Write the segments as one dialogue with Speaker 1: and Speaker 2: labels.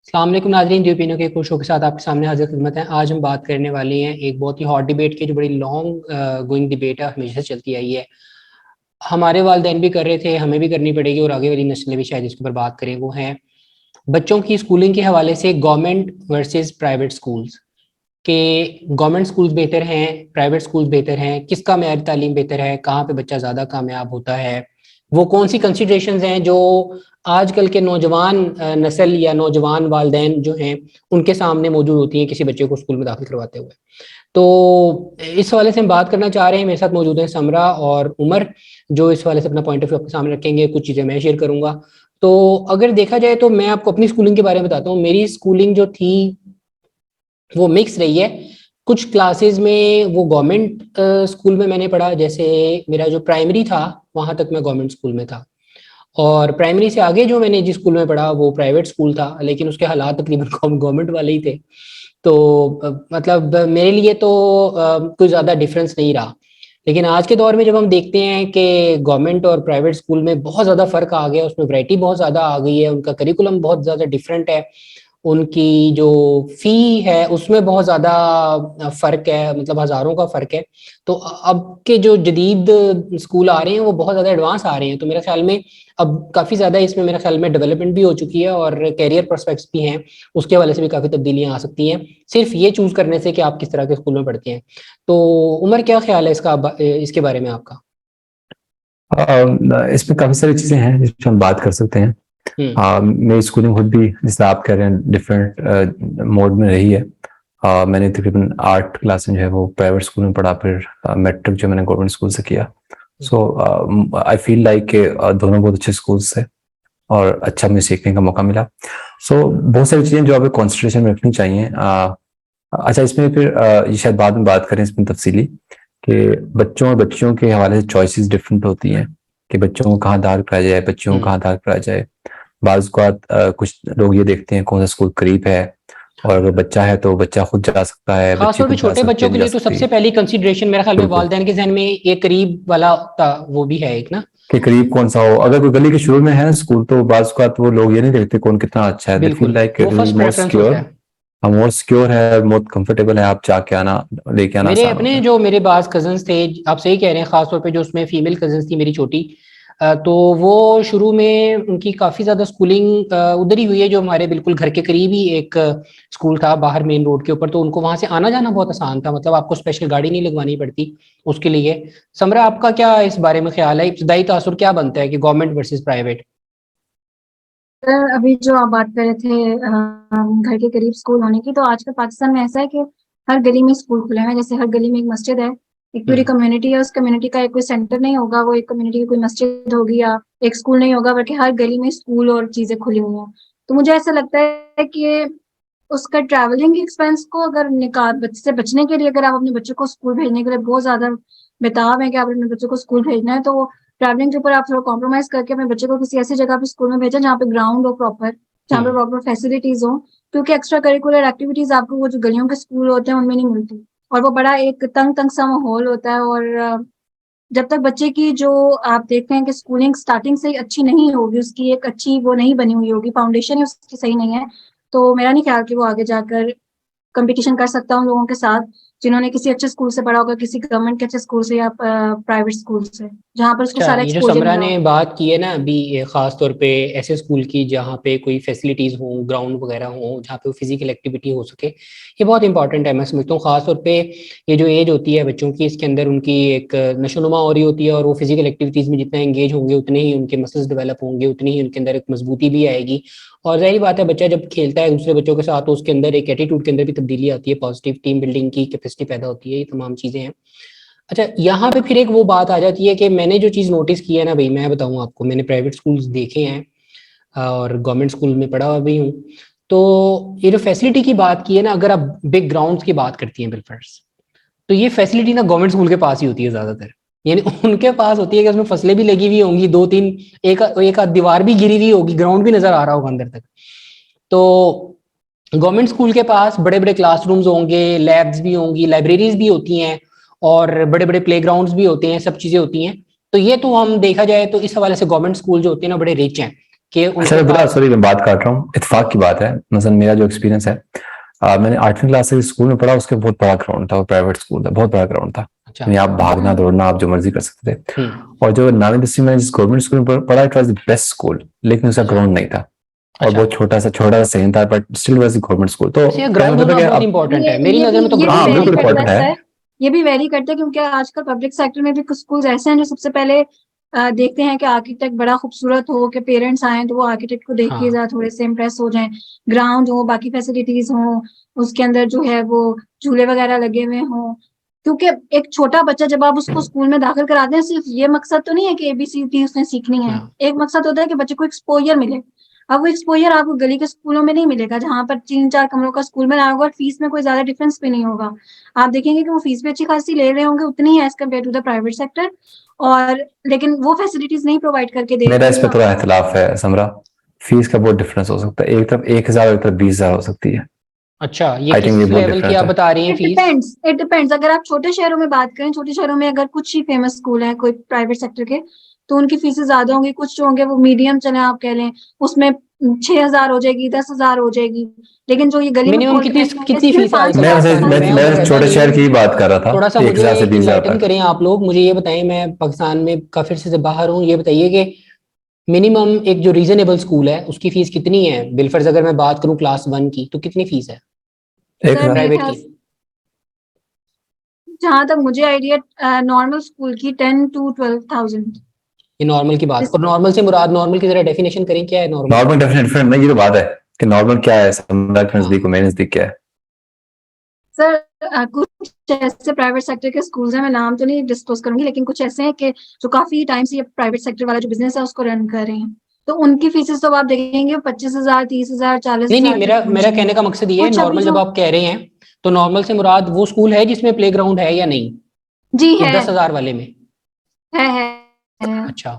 Speaker 1: अस्सलाम वालेकुम नाज़रीन, द्वीपिनो के कुछ शो के साथ आपके सामने हाजिर खिदमत है। आज हम बात करने वाले हैं एक बहुत ही हॉट डिबेट की, जो बड़ी लॉन्ग गोइंग डिबेट है, हमेशा से चलती आई है। हमारे वालिदैन भी कर रहे थे, हमें भी करनी पड़ेगी और आगे वाली नस्लें भी शायद इसके ऊपर बात करें। वो है बच्चों की स्कूलिंग के हवाले से गवर्नमेंट वर्सेस प्राइवेट स्कूल्स के। गवर्नमेंट स्कूल्स बेहतर हैं, प्राइवेट स्कूल्स बेहतर हैं, किसका मेयारी तालीम बेहतर है, कहाँ पे बच्चा ज़्यादा कामयाब होता है, वो कौन सी कंसिडरेशंस हैं जो आजकल के नौजवान नस्ल या नौजवान वालदेन जो हैं उनके सामने मौजूद होती हैं किसी बच्चे को स्कूल में दाखिल करवाते हुए। तो इस हवाले से हम बात करना चाह रहे हैं। मेरे साथ मौजूद हैं समरा और उमर, जो इस हवाले से अपना पॉइंट ऑफ व्यू आपके सामने रखेंगे। कुछ चीज़ें मैं शेयर करूंगा। तो अगर देखा जाए तो मैं आपको अपनी स्कूलिंग के बारे में बताता हूँ। मेरी स्कूलिंग जो थी वो मिक्स रही है। कुछ क्लासेस में वो गवर्नमेंट स्कूल में मैंने पढ़ा, जैसे मेरा जो प्राइमरी था वहाँ तक मैं गवर्नमेंट स्कूल में था, और प्राइमरी से आगे जो मैंने जिस स्कूल में पढ़ा वो प्राइवेट स्कूल था, लेकिन उसके हालात तकरीबन गवर्नमेंट वाले ही थे। तो मतलब मेरे लिए तो कोई ज़्यादा डिफरेंस नहीं रहा। लेकिन आज के दौर में जब हम देखते हैं कि गवर्नमेंट और प्राइवेट स्कूल में बहुत ज़्यादा फ़र्क आ गया, उसमें वैरायटी बहुत ज़्यादा आ गई है, उनका करिकुलम बहुत ज़्यादा डिफरेंट है, उनकी जो फी है उसमें बहुत ज़्यादा फ़र्क है, मतलब हज़ारों का फ़र्क है। तो अब के जो जदीद स्कूल आ रहे हैं वो बहुत ज़्यादा एडवांस आ रहे हैं। तो मेरे ख्याल में अब काफ़ी ज़्यादा इसमें मेरे ख्याल में डेवलपमेंट भी हो चुकी है और कैरियर प्रोस्पेक्ट्स भी हैं, उसके हवाले से भी काफ़ी तब्दीलियाँ आ सकती हैं, सिर्फ ये चूज़ करने से कि आप किस तरह के स्कूल में पढ़ते हैं। तो उमर, क्या ख्याल है इसके बारे में आपका?
Speaker 2: इसमें काफी सारी चीजें हैं जिस पर हम बात कर सकते हैं।
Speaker 1: हम्म।
Speaker 2: मेरी स्कूलिंग खुद भी जैसे आप कह रहे हैं डिफरेंट मोड में रही है। मैंने तकरीबन 8 क्लास जो है वो प्राइवेट स्कूल में पढ़ा, फिर मैट्रिक जो मैंने गवर्नमेंट स्कूल से किया। सो आई फील लाइक दोनों बहुत अच्छे स्कूल्स थे और अच्छा मुझे सीखने का मौका मिला। सो बहुत सारी चीजें जो आपको कॉन्सेंट्रेशन में रखनी चाहिए। अच्छा, इसमें फिर ये शायद बाद में बात करें इसमें तफसीली कि बच्चों और बच्चियों के हवाले से चॉइसेस डिफरेंट होती हैं कि बच्चों को कहाँ दाखिल कराया जाए, बच्चियों को
Speaker 1: हम्म।
Speaker 2: कहाँ दाखिल कराया जाए। बाज़ औक़ात कुछ लोग ये देखते हैं कौन सा स्कूल करीब है, और
Speaker 1: हाँ,
Speaker 2: अगर बच्चा है तो बच्चा खुद जा सकता है, बच्ची
Speaker 1: खासतौर पे
Speaker 2: खुद जा
Speaker 1: छोटे
Speaker 2: सकती
Speaker 1: बच्चों
Speaker 2: है,
Speaker 1: के
Speaker 2: नहीं जा
Speaker 1: लिए तो
Speaker 2: सकती।
Speaker 1: सबसे पहली कंसीडरेशन मेरे ख्याल में
Speaker 2: बिल्कुल,
Speaker 1: वालिदैन के जहन में ये करीब वाला वो भी है एक ना।
Speaker 2: कि करीब कौन सा हो। अगर कोई गली के शुरू में है स्कूल तो बाज़ औक़ात वो लोग ये नहीं देखते कौन कितना अच्छा है। दे फील
Speaker 1: बिल्कुल,
Speaker 2: लाइक
Speaker 1: वो
Speaker 2: it is
Speaker 1: first
Speaker 2: more
Speaker 1: preference
Speaker 2: secure.
Speaker 1: होता है।
Speaker 2: हाँ, मोर सिक्योर है, बहुत कंफर्टेबल है, आप जाके आना लेके आना
Speaker 1: मेरे
Speaker 2: आसान
Speaker 1: अपने
Speaker 2: होता है।
Speaker 1: जो मेरे पास कजन्स थे, आप सही कह रहे हैं, खासतौर पे जो उसमें फीमेल कजन्स थी मेरी छोटी, तो वो शुरू में उनकी काफ़ी ज़्यादा स्कूलिंग उधर ही हुई है, जो हमारे बिल्कुल घर के करीब ही एक स्कूल था बाहर मेन रोड के ऊपर। तो उनको वहाँ से आना जाना बहुत आसान था, मतलब आपको स्पेशल गाड़ी नहीं लगवानी पड़ती उसके लिए। समरा, आपका क्या इस बारे में ख्याल है? इब्तदाई तासुर क्या बनता है कि गवर्नमेंट वर्सेस प्राइवेट?
Speaker 3: सर, अभी जो आप बात कर रहे थे घर के करीब स्कूल होने की, तो आजकल पाकिस्तान में ऐसा है कि हर गली में स्कूल खुले हैं। जैसे हर गली में एक मस्जिद है, एक पूरी
Speaker 1: हम्म।
Speaker 3: कम्युनिटी है, उस कम्युनिटी का एक कोई सेंटर नहीं होगा, वो एक कम्युनिटी की कोई मस्जिद होगी या एक स्कूल नहीं होगा, बल्कि हर गली में स्कूल और चीजें खुली हुई हैं। तो मुझे ऐसा लगता है कि उसका ट्रैवलिंग एक्सपेंस को अगर निकाल से बचने के लिए, अगर आप अपने बच्चों को स्कूल भेजने के लिए बहुत ज्यादा बेताब है कि आप अपने बच्चों को स्कूल भेजना है, तो ट्रैवलिंग के ऊपर आप थोड़ा कॉम्प्रोमाइज करके अपने बच्चे को किसी ऐसी जगह पे स्कूल में भेजें जहाँ पे ग्राउंड हो प्रॉपर, जहाँ पे
Speaker 1: हम्म।
Speaker 3: प्रॉपर फैसिलिटीज हो। क्योंकि एक्स्ट्रा करिकुलर एक्टिविटीज आपको वो जो गलियों के स्कूल होते हैं उनमें नहीं मिलती, और वो बड़ा एक तंग तंग सा माहौल होता है। और जब तक बच्चे की जो आप देखते हैं कि स्कूलिंग स्टार्टिंग से ही अच्छी नहीं होगी, उसकी एक अच्छी वो नहीं बनी हुई होगी, फाउंडेशन ही उसकी सही नहीं है, तो मेरा नहीं ख्याल कि वो आगे जाकर कंपटीशन कर सकता हूँ लोगों के साथ जिन्होंने किसी अच्छे स्कूल से पढ़ा होगा, किसी गवर्नमेंट के अच्छे स्कूल से या प्राइवेट स्कूल से, जहाँ पर उसको
Speaker 1: अच्छा,
Speaker 3: सारा
Speaker 1: ये जो
Speaker 3: एक्सपोजर
Speaker 1: समरा
Speaker 3: मिला
Speaker 1: ने
Speaker 3: हो।
Speaker 1: बात की है ना अभी, ये खास तौर पे ऐसे स्कूल की जहाँ पे कोई फैसिलिटीज हो, ग्राउंड वगैरह हो, जहाँ पे फिजिकल एक्टिविटी हो सके, ये बहुत इंपॉर्टेंट है। मैं समझता हूँ खास तौर पे ये जो एज होती है बच्चों की, इसके अंदर उनकी एक नशोनुमा हो रही होती है, और वो फिजिकल एक्टिविटीज में जितना एंगेज होंगे उतने ही उनके मसल्स डेवलप होंगे, उतनी ही उनके अंदर एक मजबूती भी आएगी। और जाहिर बात है, बच्चा जब खेलता है दूसरे बच्चों के साथ तो उसके अंदर एक एटीट्यूड के अंदर भी तब्दीली आती है, पॉजिटिव टीम बिल्डिंग की कैपेसिटी पैदा होती है, ये तमाम चीजें हैं। अच्छा, यहाँ पे फिर एक वो बात आ जाती है कि मैंने जो चीज़ नोटिस की है ना भाई, मैं बताऊँ आपको, मैंने प्राइवेट स्कूल्स देखे हैं और गवर्नमेंट स्कूल में पढ़ा हुआ भी हूँ। तो ये जो फैसिलिटी की बात की है ना, अगर आप बिग ग्राउंड्स की बात करती हैं बिल्फर्स, तो ये फैसिलिटी ना गवर्नमेंट स्कूल के पास ही होती है ज़्यादातर। यानी उनके पास होती है कि उसमें फसलें भी लगी हुई होंगी, दो तीन, एक एक आध दीवार भी गिरी हुई होगी, ग्राउंड भी नजर आ रहा होगा अंदर तक। तो गवर्नमेंट स्कूल के पास बड़े बड़े क्लासरूम्स होंगे, लैब्स भी होंगी, लाइब्रेरीज भी होती हैं, और बड़े बड़े प्लेग्राउंड्स भी होते हैं, सब चीज़ें होती हैं। तो ये तो हम देखा जाए तो इस हवाले से गवर्नमेंट स्कूल जो होते हैं ना बड़े रिच हैं। कि
Speaker 2: अच्छा
Speaker 1: उनके
Speaker 2: बता,
Speaker 1: पास।
Speaker 2: सॉरी मैं बात काट रहा हूँ, इत्तेफाक की बात है, मसलन मेरा जो एक्सपीरियंस है, मैंने 8वीं क्लास से स्कूल में पढ़ा, उसके बहुत बड़ा ग्राउंड था, वो प्राइवेट स्कूल था, बहुत बड़ा ग्राउंड था,
Speaker 1: अच्छा।
Speaker 2: यानी आप भागना दौड़ना आप जो मर्जी कर सकते थे।
Speaker 1: हम्म।
Speaker 2: और जो 9वीं 10वीं में जिस गवर्नमेंट स्कूल में पढ़ा, it was the best school, लेकिन उसका ग्राउंड नहीं था और
Speaker 1: अच्छा।
Speaker 2: बहुत छोटा सा सेम था, but still was the government school. तो
Speaker 1: वैसे
Speaker 2: कहने का
Speaker 1: ग्राउंड
Speaker 2: मतलब
Speaker 1: होना
Speaker 2: है कि
Speaker 1: बहुत
Speaker 2: अब
Speaker 1: इंपॉर्टेंट है,
Speaker 3: ये
Speaker 1: मेरी
Speaker 3: ये
Speaker 1: नजर
Speaker 3: भी
Speaker 1: में तो
Speaker 3: ये भी
Speaker 2: हाँ
Speaker 1: ग्राउंड
Speaker 3: वेरी
Speaker 1: बहुत
Speaker 2: बिल्कुल
Speaker 3: करता
Speaker 2: इंपॉर्टेंट
Speaker 1: इंपॉर्टेंट है।
Speaker 2: है।
Speaker 3: है। ये भी वेरी करता है क्योंकि आजकल पब्लिक सेक्टर में भी कुछ स्कूल्स ऐसे हैं जो सबसे पहले देखते हैं कि आर्किटेक्ट बड़ा खूबसूरत हो, कि पेरेंट्स आए तो वो आर्किटेक्ट को देख के
Speaker 1: हाँ।
Speaker 3: जरा थोड़े से इम्प्रेस हो जाएं, ग्राउंड हो, बाकी फैसिलिटीज हो, उसके अंदर जो है वो झूले वगैरह लगे हुए हों। क्योंकि एक छोटा बच्चा जब आप उसको स्कूल में दाखिल कराते हैं, सिर्फ ये मकसद तो नहीं है कि ABCD उसने सीखनी है।
Speaker 1: हाँ।
Speaker 3: एक मकसद होता है कि बच्चे को एक्सपोजर मिले। अब वो एक्सपोजर आपको गली के स्कूलों में नहीं मिलेगा, जहां पर 3-4 कमरों का स्कूल में होगा और फीस में कोई ज्यादा डिफरेंस भी नहीं होगा। आप देखेंगे कि वो फीस भी अच्छी खासी ले रहे होंगे, उतनी है as compare to the private sector, और लेकिन वो फैसिलिटीज नहीं प्रोवाइड करके दे
Speaker 2: मेरा इस पे
Speaker 3: रहे।
Speaker 2: थोड़ा इख्तलाफ है समरा, फीस का बहुत डिफरेंस हो सकता है, एक तरफ 1,000 एक तरफ 20,000 हो सकती है।
Speaker 1: अच्छा, ये
Speaker 2: आई थिंक ये
Speaker 1: किस
Speaker 2: बहुत
Speaker 1: लेवल की
Speaker 2: डिफरेंस
Speaker 1: आप
Speaker 2: है।
Speaker 1: बता रही हैं फीस?
Speaker 3: It depends. अगर आप छोटे शहरों में बात करें, छोटे शहरों में अगर कुछ ही फेमस स्कूल हैं कोई प्राइवेट सेक्टर के, तो उनकी फीसें ज्यादा होंगी। कुछ जो होंगे वो मीडियम चले आप कह लें, उसमें 6,000 हो जाएगी, 10,000 हो जाएगी। लेकिन जो ये गली में
Speaker 1: मिनिमम
Speaker 3: खोल के
Speaker 1: कितनी
Speaker 3: बैठे होंगे,
Speaker 1: कितनी
Speaker 3: इसके भी
Speaker 1: फीस है आजकल
Speaker 2: मैं
Speaker 3: 5,000
Speaker 2: वैसे
Speaker 1: पाकिस्तान में?
Speaker 2: मैं,
Speaker 1: मैं
Speaker 2: मैं
Speaker 1: उधर रहता
Speaker 2: छोटे
Speaker 1: नहीं
Speaker 2: शहर
Speaker 1: हूँ।
Speaker 2: की ही बात कर रहा था,
Speaker 1: थोड़ा सा
Speaker 2: 1,000
Speaker 1: मुझे
Speaker 2: से 20,000
Speaker 1: इनलाइटन
Speaker 2: तक।
Speaker 1: करें आप लोग, मुझे ये बताएं, मैं पाकिस्तान में काफी अर्से से बाहर हूँ, ये बताइए कि मिनिमम एक जो रीजनेबल स्कूल है उसकी फीस कितनी है? बिलफर्ज अगर मैं बात करूँ क्लास 1 की, तो कितनी फीस है
Speaker 2: 1,000।
Speaker 3: मेरे
Speaker 1: प्राइवेट
Speaker 3: ख्याल
Speaker 1: की?
Speaker 3: से, जहां तक मुझे आइडिया, नॉर्मल स्कूल की 10 to 12,000।
Speaker 1: ये नॉर्मल की बात, और नॉर्मल से मुराद, नॉर्मल की जरा डेफिनेशन करें, क्या है नॉर्मल?
Speaker 2: नॉर्मल डेफिनेशन डिफरेंट नहीं, ये तो बात है कि नॉर्मल क्या है, समरा के
Speaker 1: हाँ।
Speaker 2: नजदीक और मेरे नजदीक क्या है।
Speaker 3: सर, कुछ ऐसे प्राइवेट सेक्टर के स्कूल्स हैं, मैं नाम तो नहीं डिस्क्लोज करूंगी, लेकिन कुछ ऐसे हैं कि जो काफी टाइम से ये प्राइवेट सेक्टर वाला जो बिजनेस है उसको रन कर रहे हैं। तो उनकी फीसेस तो आप देखेंगे 25,000, 30,000, चालीस
Speaker 1: नहीं नहीं,
Speaker 3: हजार
Speaker 1: मेरा
Speaker 3: तक
Speaker 1: मेरा
Speaker 3: पहुंची हैं।
Speaker 1: कहने का मकसद ये है,
Speaker 3: कुछ अभी
Speaker 1: नॉर्मल जब
Speaker 3: जो,
Speaker 1: आप कह रहे हैं तो नॉर्मल से मुराद वो स्कूल है जिसमें प्ले ग्राउंड है या नहीं,
Speaker 3: जी
Speaker 1: ये
Speaker 3: है
Speaker 1: 10,000 वाले में?
Speaker 3: है।
Speaker 1: अच्छा,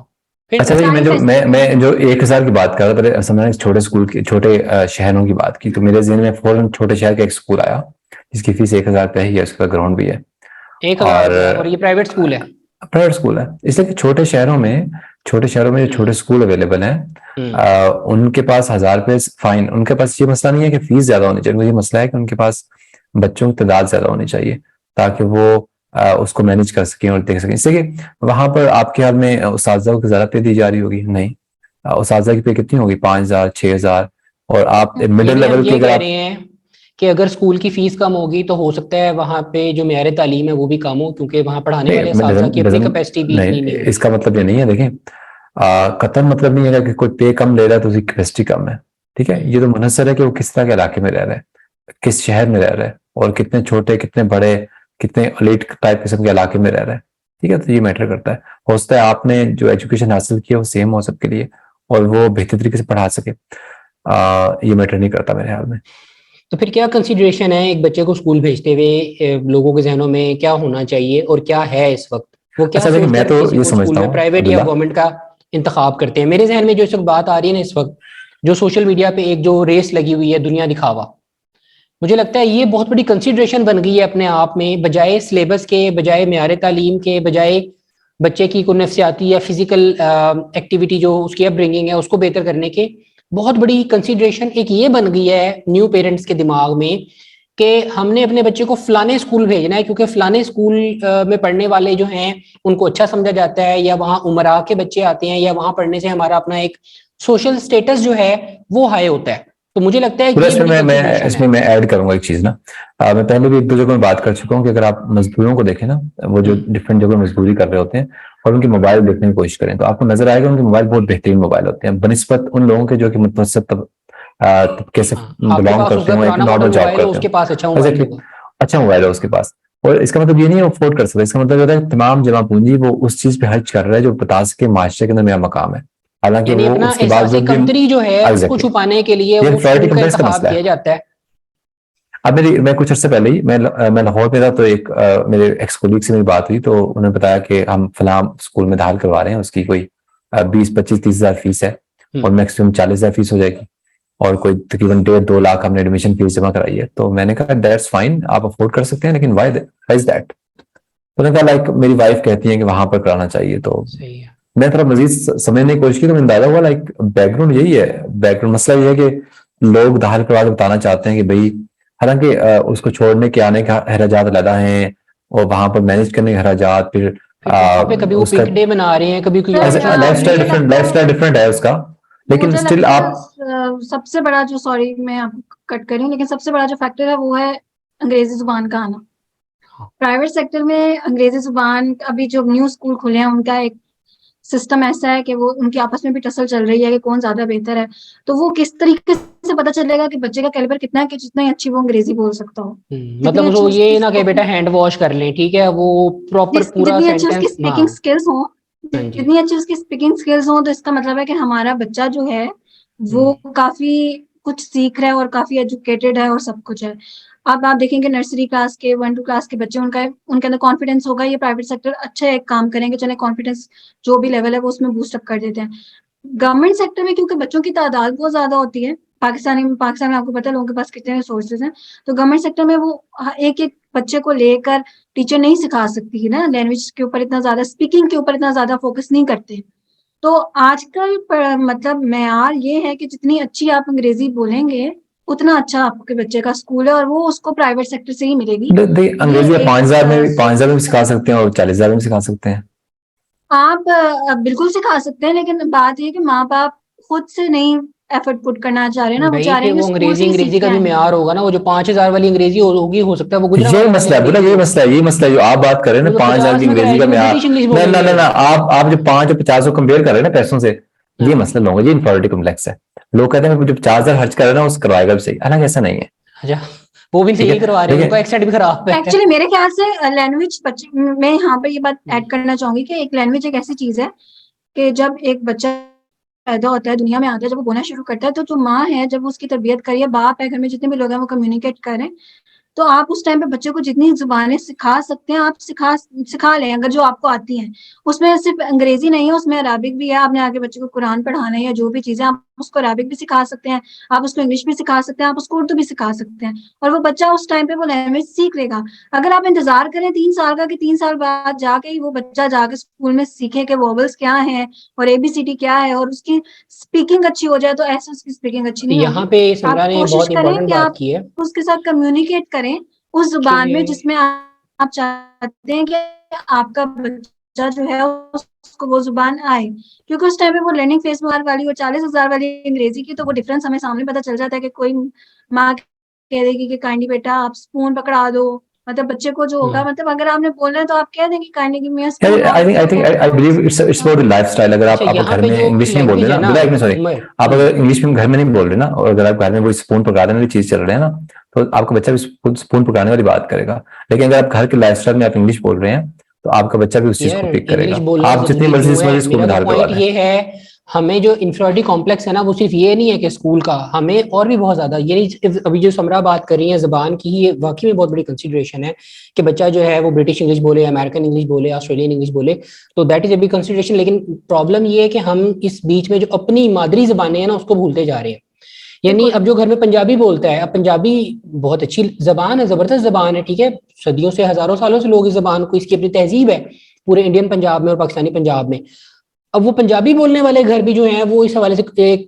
Speaker 1: फिर
Speaker 2: अच्छा
Speaker 1: तो
Speaker 2: देखिए,
Speaker 3: सारी फैसिलिटीज
Speaker 2: मैं
Speaker 3: हैं।
Speaker 2: जो 1,000 की बात कर रहा था, पहले समझना, छोटे स्कूल की, छोटे शहरों की बात की, तो मेरे जहन में फौरन छोटे शहर का एक स्कूल आया जिसकी फीस 1,000 रुपया ही है, उसका ग्राउंड भी है
Speaker 1: 1,000 रुपया, और
Speaker 2: और
Speaker 1: ये प्राइवेट स्कूल है?
Speaker 2: प्राइवेट स्कूल है। इसलिए कि छोटे शहरों में जो छोटे स्कूल अवेलेबल
Speaker 1: हम्म।
Speaker 2: हैं, उनके पास 1,000 रुपये फाइन, उनके पास ये मसला नहीं है कि फीस ज्यादा होनी चाहिए, मुझे मसला है कि उनके पास बच्चों की तादाद ज्यादा होनी चाहिए ताकि वो उसको मैनेज कर सकें और देख सकें। इससे कि वहां पर आपके हाल में उस्ताज़ा को ज्यादा पे दी जा रही होगी नहीं, उस्ताज़ा की पे कितनी होगी, 5,000 6,000, और आप मिडिल
Speaker 1: यानी हम
Speaker 2: लेवल की
Speaker 1: ये
Speaker 2: अगर
Speaker 1: कह
Speaker 2: आप,
Speaker 1: रहे हैं कि अगर स्कूल की फीस कम होगी तो हो सकता है वहाँ पे जो मेयार तालीम है वो भी कम हो, क्योंकि वहाँ पढ़ाने वाले
Speaker 2: नहीं
Speaker 1: असातिज़ा की अपनी
Speaker 2: डजन
Speaker 1: कैपेसिटी भी
Speaker 2: नहीं,
Speaker 1: इतनी नहीं होगी।
Speaker 2: इसका मतलब ये नहीं है, देखें, कतई मतलब नहीं है कि कोई पे कम ले रहा है तो उसकी कैपेसिटी कम है। ठीक है, ये तो मुनहसर है कि वो किस तरह के इलाके में रह रहा है, किस शहर में रह रहा है, और कितने छोटे कितने बड़े कितने एलीट टाइप किस्म के इलाके में रह रहा है। ठीक है, तो ये मैटर करता है। हो सकता है आपने जो एजुकेशन हासिल की है वो सेम हो सबके लिए और वो बेहतर तरीके से पढ़ा सके, ये मैटर नहीं करता मेरे ख्याल में।
Speaker 1: तो फिर क्या कंसीडरेशन है एक बच्चे को स्कूल भेजते हुए, लोगों के जहनों में क्या होना चाहिए और क्या है इस वक्त? वो क्या
Speaker 2: अच्छा देखिए,
Speaker 1: सोच
Speaker 2: मैं
Speaker 1: कर
Speaker 2: तो
Speaker 1: किसी
Speaker 2: ये
Speaker 1: को स्कूल
Speaker 2: समझता
Speaker 1: में
Speaker 2: हूँ
Speaker 1: प्राइवेट या
Speaker 2: अब्दुल्ला,
Speaker 1: गवर्नमेंट का इंतखाब करते हैं? मेरे जहन में जो इस वक्त बात आ रही है ना इस वक्त, जो सोशल मीडिया पे एक जो रेस लगी हुई है, दुनिया दिखावा, मुझे लगता है ये बहुत बड़ी कंसिडरेशन बन गई है अपने आप में, बजाय सिलेबस के, बजाय मेयार तालीम के, बजाय बच्चे की कोई नफसियाती या फिजिकल एक्टिविटी जो उसकी अपब्रिंगिंग है उसको बेहतर करने के। बहुत बड़ी कंसिडरेशन एक ये बन गई है न्यू पेरेंट्स के दिमाग में कि हमने अपने बच्चे को फलाने स्कूल भेजना है क्योंकि फलाने स्कूल में पढ़ने वाले जो हैं उनको अच्छा समझा जाता है, या वहाँ उमरा के बच्चे आते हैं, या वहाँ पढ़ने से हमारा अपना एक सोशल स्टेटस जो है वो हाई होता है। तो मुझे लगता है
Speaker 2: पूरा
Speaker 1: ये
Speaker 2: इसमें
Speaker 1: बड़ी
Speaker 2: मैं
Speaker 1: कंसिडरेशन है।
Speaker 2: इसमें मैं ऐड करूंगा एक चीज ना, मैं पहले भी एक दो जगह में बात कर चुका हूँ कि अगर आप मजदूरों को देखें ना, वो जो डिफरेंट जगह मजदूरी कर रहे होते हैं और उनके मोबाइल देखने की कोशिश करें तो आपको नजर आएगा उनके मोबाइल बहुत बेहतरीन मोबाइल होते हैं बनिस्बत उन लोगों के जो कि मुतवसत तबके से
Speaker 1: हाँ, आपके
Speaker 2: बिलोंग
Speaker 1: पास
Speaker 2: करते
Speaker 1: उसका
Speaker 2: हो, एक
Speaker 1: पुराना
Speaker 2: नॉर्मल
Speaker 1: मॉडल
Speaker 2: जॉब
Speaker 1: मोबाइल हो,
Speaker 2: करते
Speaker 1: उसके
Speaker 2: हो।
Speaker 1: पास अच्छा मोबाइल
Speaker 2: एग्जैक्टली,
Speaker 1: होगा।
Speaker 2: अच्छा मोबाइल है उसके पास, और इसका मतलब ये नहीं है वो अफोर्ड कर सकता, इसका मतलब होता है तमाम जमा पूंजी वो उस चीज पे खर्च कर रहा है जो बता सके माशरे के अंदर मेरा मकाम है, हालांकि
Speaker 1: यानी
Speaker 2: वो
Speaker 1: अपना
Speaker 2: उसके
Speaker 1: एहसास
Speaker 2: बावजूद भी
Speaker 1: कमतरी जो है उसको
Speaker 2: एग्जैक्टली
Speaker 1: छुपाने के लिए
Speaker 2: ये
Speaker 1: वो
Speaker 2: इनफीरियरिटी
Speaker 1: स्कूल का
Speaker 2: कॉम्प्लेक्स का
Speaker 1: इंतखाब
Speaker 2: मसला
Speaker 1: किया
Speaker 2: है।
Speaker 1: जाता है।
Speaker 2: अब मैं कुछ अर्से पहले ही मैं लाहौर में था, तो एक मेरे एक्स कोलीग से मेरी बात हुई तो उन्होंने बताया कि हम फलां स्कूल में दाखिल करवा रहे हैं, उसकी कोई 20 25 30 हजार फीस है और मैक्सिमम 40,000 फीस हो जाएगी और कोई तकरीबन 1.5 2 लाख हमने एडमिशन फीस जमा कराई है। तो मैंने कहा दैट्स फाइन, आप अफोर्ड कर सकते हैं, लेकिन वाई इज दैट? उन्होंने कहा लाइक मेरी वाइफ कहती है कि वहां पर कराना चाहिए, तो
Speaker 1: सही है।
Speaker 2: मैं थोड़ा मजीद समझने की कोशिश की तो मैंने अंदाजा हुआ लाइक बैकग्राउंड यही है, बैकग्राउंड मसला ये है कि लोग दाखिल करवा के बताना चाहते हैं कि भाई हालांकि उसको छोड़ने के आने का अखराजात अलग हैं और वहां पर मैनेज करने के अखराजात, फिर
Speaker 1: वहाँ पे कभी वो
Speaker 2: उसका
Speaker 1: पिंक डे मना रहे हैं, कभी कोई और चीज कर
Speaker 2: लाइफ
Speaker 1: रहे
Speaker 2: स्टाइल
Speaker 1: हैं।
Speaker 2: डिफरेंट, लाइफ स्टाइल डिफरेंट है उसका, लेकिन
Speaker 3: मुझे
Speaker 2: स्टिल
Speaker 3: लगता है
Speaker 2: आप
Speaker 3: सबसे बड़ा जो, सॉरी मैं आपको कट कर रही हूँ, लेकिन सबसे बड़ा जो फैक्टर है वो है अंग्रेजी जुबान का आना। प्राइवेट सेक्टर में अंग्रेजी जुबान, अभी जो न्यू स्कूल खुले हैं उनका एक सिस्टम ऐसा है कि वो उनकी आपस में भी टसल चल रही है कि कौन ज्यादा बेहतर है। तो वो किस तरीके से पता चलेगा कि बच्चे का कैलिबर कितना है कि जितना ही अच्छी वो अंग्रेजी बोल सकता हो,
Speaker 1: मतलब
Speaker 3: जितनी अच्छी
Speaker 1: उसको
Speaker 3: उसकी
Speaker 1: ये ना कि बेटा हैंड वॉश कर लें, ठीक है, वो प्रॉपर पूरा
Speaker 3: जितनी अच्छी उसकी
Speaker 1: सेंटेंस। हाँ।
Speaker 3: स्पीकिंग स्किल्स हो,
Speaker 1: हाँ जी।
Speaker 3: जितनी अच्छी उसकी स्पीकिंग स्किल्स हो, तो इसका मतलब है कि हमारा बच्चा जो है वो काफी कुछ सीख रहा है और काफी एजुकेटेड है और सब कुछ है। अब आप देखेंगे नर्सरी क्लास के 1-2 क्लास के बच्चे, उनके अंदर कॉन्फिडेंस होगा, ये प्राइवेट सेक्टर अच्छा एक काम करेंगे, चले कॉन्फिडेंस जो भी लेवल है वो उसमें बूस्ट अप कर देते हैं। गवर्नमेंट सेक्टर में क्योंकि बच्चों की तादाद बहुत ज्यादा होती है, पाकिस्तान में आपको पता है लोगों के पास कितने रिसोर्सेज हैं, तो गवर्नमेंट सेक्टर में वो एक एक बच्चे को लेकर टीचर नहीं सिखा सकती है ना, लैंग्वेज के ऊपर इतना ज्यादा, स्पीकिंग के ऊपर इतना ज्यादा फोकस नहीं करते। तो आजकल मतलब मेयार ये है कि जितनी अच्छी आप अंग्रेजी बोलेंगे उतना अच्छा आपके बच्चे का स्कूल है, और वो उसको प्राइवेट सेक्टर से ही मिलेगी। ये
Speaker 2: अंग्रेजी
Speaker 3: एक
Speaker 2: 5,000 में भी 5,000 में भी सिखा सकते हैं और 40,000 में भी सिखा सकते हैं।
Speaker 3: आप बिल्कुल सिखा सकते हैं, लेकिन बात ये कि माँ बाप खुद से नहीं एफर्ट पुट करना चाह रहे ना, वो
Speaker 1: भाई
Speaker 3: चाह रहे
Speaker 1: कि
Speaker 3: हैं कि
Speaker 1: वो
Speaker 3: स्कूल से ही सीख
Speaker 1: अंग्रेजी
Speaker 3: के
Speaker 1: का भी
Speaker 3: आए।
Speaker 1: मेयार होगा ना, वो जो 5,000 वाली अंग्रेजी होगी, हो सकता है वो गुजरात
Speaker 2: यही
Speaker 1: वाली
Speaker 2: मसला है बेटा,
Speaker 1: अंग्रेजी
Speaker 2: यही
Speaker 1: हो।
Speaker 2: मसला है, यही मसला है जो आप बात कर रहे हैं
Speaker 1: वो
Speaker 2: ना,
Speaker 1: तो
Speaker 2: 5,000 की
Speaker 1: 50 में
Speaker 2: अंग्रेजी
Speaker 1: कराएंगे,
Speaker 2: का
Speaker 1: वो
Speaker 2: म्यार।
Speaker 1: ब्रिटिश इंग्लिश
Speaker 2: ना ना ना
Speaker 1: बोलेंगे।
Speaker 2: ना, आप जो 5 और 50 को कंपेयर कर रहे हैं ना पैसों से, ये
Speaker 1: हाँ।
Speaker 2: मसला लोगों, ये इन्फॉर्मेटिव कॉम्प्लेक्स है। लोग कहते हैं जो 50,000 खर्च कर रहे हैं ना उस करवाएगा भी सही, हालांकि ऐसा नहीं है।
Speaker 1: अच्छा, वो भी
Speaker 2: ठीक
Speaker 1: सही
Speaker 2: है,
Speaker 1: करवा रहे हैं, उनका
Speaker 2: देखिए
Speaker 1: एक्सेंट भी खराब है।
Speaker 3: एक्चुअली मेरे ख्याल से लैंग्वेज, मैं यहाँ पर ये बात ऐड करना चाहूंगी कि एक लैंग्वेज एक ऐसी चीज है कि जब एक बच्चा पैदा होता है, दुनिया में आता है, जब वो बोलना शुरू करता है, तो जो माँ है जब वो उसकी तरबियत करिए, बाप है घर में, जितने भी लोग हैं वो कम्युनिकेट करें, तो आप उस टाइम पे बच्चे को जितनी जुबानें सिखा सकते हैं आप सिखा लें, अगर जो आपको आती हैं। उसमें सिर्फ अंग्रेजी नहीं है, उसमें अराबिक भी है, आपने आगे बच्चे को कुरान पढ़ाना है या जो भी चीजें, आप उसको अराबिक भी सिखा सकते हैं, आप उसको इंग्लिश भी सिखा सकते हैं, आप उसको उर्दू भी सिखा सकते हैं, और वो बच्चा उस टाइम पे वो लैंग्वेज सीख लेगा। अगर आप इंतजार करें 3 साल का कि 3 साल बाद जाके ही वो बच्चा जाके स्कूल में सीखे कि वोवल्स क्या है और ABCD क्या है और उसकी स्पीकिंग अच्छी हो जाए, तो ऐसे उसकी स्पीकिंग अच्छी नहीं
Speaker 1: यहाँ
Speaker 3: होगी।
Speaker 1: पे समरा
Speaker 3: आप
Speaker 1: ने
Speaker 3: कोशिश
Speaker 1: बहुत
Speaker 3: करें
Speaker 1: इंपॉर्टेंट
Speaker 3: कि
Speaker 1: बात
Speaker 3: आप
Speaker 1: की है
Speaker 3: उसके साथ कम्युनिकेट करें उस जुबान में
Speaker 1: कि
Speaker 3: जिसमें आप चाहते हैं कि आपका बच्चा जो है उसको वो जुबान आए, क्योंकि उस टाइम पे वो लर्निंग फेज में वाली और 40,000 वाली अंग्रेजी की, तो वो डिफरेंस हमें सामने पता चल जाता है कि कोई माँ कह देगी कि काइंडली बेटा आप स्पून पकड़ा दो, मतलब बच्चे को जो होगा, मतलब अगर आपने बोलना है तो आप कह देंगे kindly give me a spoon, और
Speaker 2: I believe it's believe lifestyle. अगर
Speaker 1: अच्छा,
Speaker 2: आप
Speaker 1: यहाँ
Speaker 2: घर
Speaker 1: पे
Speaker 2: में
Speaker 1: जो
Speaker 2: इंग्लिश नहीं बोल
Speaker 1: लैंग्वेज
Speaker 2: रहे
Speaker 1: है
Speaker 2: ना,
Speaker 1: ना
Speaker 2: बेटा एक मिनट सॉरी,
Speaker 1: उमर।
Speaker 2: आप अगर इंग्लिश में घर में नहीं बोल रहे ना, और अगर आप घर में वो स्पून पकड़ाने वाली चीज चल रहे हैं ना, तो आपका बच्चा भी स्पून पकड़ाने वाली बात करेगा। लेकिन अगर आप घर के लाइफस्टाइल में आप इंग्लिश बोल रहे हैं तो आपका बच्चा भी उस चीज
Speaker 1: यार
Speaker 2: को पिक
Speaker 1: इंग्लिश
Speaker 2: करेगा,
Speaker 1: बोलना
Speaker 2: आप जितनी
Speaker 1: जरूरी
Speaker 2: मर्जी
Speaker 1: क्यों
Speaker 2: इस
Speaker 1: है,
Speaker 2: मर्जी स्कूल
Speaker 1: मेरा
Speaker 2: में
Speaker 1: तो
Speaker 2: दाखिल करवा
Speaker 1: पॉइंट
Speaker 2: लें।
Speaker 1: ये है, हमें जो इंफीरियरिटी कॉम्प्लेक्स है ना वो सिर्फ ये नहीं है कि स्कूल का, हमें और भी बहुत ज्यादा, ये नहीं अभी जो समरा बात कर रही है जबान की, ये वाकई में बहुत बड़ी कंसिडरेशन है कि बच्चा जो है वो ब्रिटिश इंग्लिश बोले, अमेरिकन इंग्लिश बोले, ऑस्ट्रेलियन इंग्लिश बोले, तो that is a big consideration. लेकिन प्रॉब्लम ये है कि हम इस बीच में जो अपनी मादरी जबानें हैं ना उसको भूलते जा रहे हैं। यानी अब जो घर में पंजाबी बोलता है, अब पंजाबी बहुत अच्छी जबान है, जबरदस्त जबान है, ठीक है, सदियों से हजारों सालों से लोग इस जबान को, इसकी अपनी तहजीब है पूरे इंडियन पंजाब में और पाकिस्तानी पंजाब में। अब वो पंजाबी बोलने वाले घर भी जो हैं वो इस हवाले से एक